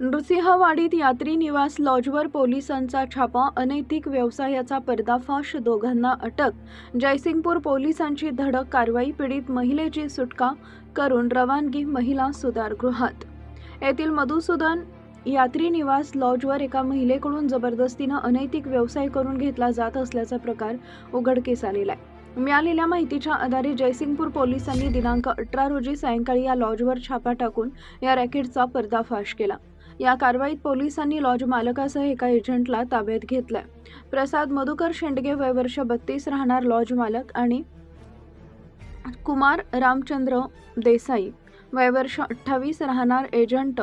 नृसिंहवाडीत यात्री निवास लॉजवर पोलिसांचा छापा, अनैतिक व्यवसायाचा पर्दाफाश, दोघांना अटक. जयसिंगपूर पोलिसांची धडक कारवाई, पीडित महिलेची सुटका करून रवानगी महिला सुधारगृहात. येथील मधुसूदन यात्री निवास लॉजवर एका महिलेकडून जबरदस्तीनं अनैतिक व्यवसाय करून घेतला जात असल्याचा प्रकार उघडकीस आलेला आहे. मिळालेल्या माहितीच्या आधारे जयसिंगपूर पोलिसांनी दिनांक 18 रोजी सायंकाळी या लॉजवर छापा टाकून या रॅकेटचा पर्दाफाश केला. या कारवाईत पोलिसांनी लॉज मालकासह एका एजंटला ताब्यात घेतलाय. प्रसाद मधुकर शेंडगे, वय वर्ष 32, राहणार लॉज मालक, आणि कुमार रामचंद्र देसाई, वय वर्ष 28, राहणार एजंट,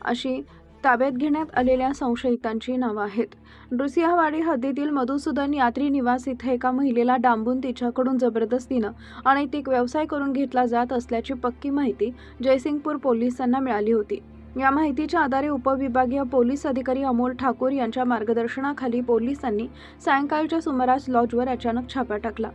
अशी ताब्यात घेण्यात आलेल्या संशयितांची नावं आहेत. नृसिंहवाडी हद्दीतील मधुसूदन यात्री निवास इथे एका महिलेला डांबून तिच्याकडून जबरदस्तीनं अनैतिक व्यवसाय करून घेतला जात असल्याची पक्की माहिती जयसिंगपूर पोलिसांना मिळाली होती. या माहितीच्या आधारे उपविभागीय पोलीस अधिकारी अमोल ठाकूर यांच्या मार्गदर्शनाखाली पोलिसांनी सायंकाळच्या सुमारास लॉजवर अचानक छापा टाकला.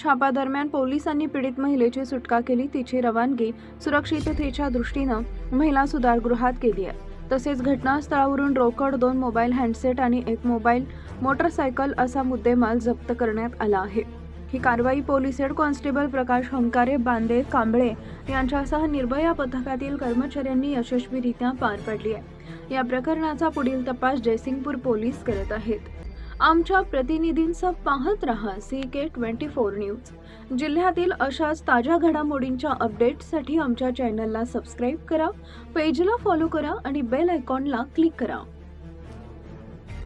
छापा दरम्यान पोलिसांनी पीडित महिलेची सुटका केली. तिची रवानगी सुरक्षिततेच्या दृष्टीनं महिला सुधारगृहात केली आहे. तसेच घटनास्थळावरून रोकड, 2 मोबाईल हँडसेट आणि 1 मोबाईल मोटरसायकल असा मुद्देमाल जप्त करण्यात आला आहे. ही कारवाई पोलीस हेड कॉन्स्टेबल प्रकाश हंकारे, बांदे, कांबळे यांच्यासह निर्भया पथकातील कर्मचाऱ्यांनी यशस्वीरित्या पार पाडली आहे. या प्रकरणाचा पुढील तपास जयसिंगपूर पोलीस करत आहेत. आमच्या प्रतिनिधींचं पाहत रहा CK24 न्यूज. जिल्ह्यातील अशाच ताज्या घडामोडींच्या अपडेट्ससाठी आमच्या चॅनलला सबस्क्राईब करा, पेजला फॉलो करा आणि बेल आयकॉनला क्लिक करा.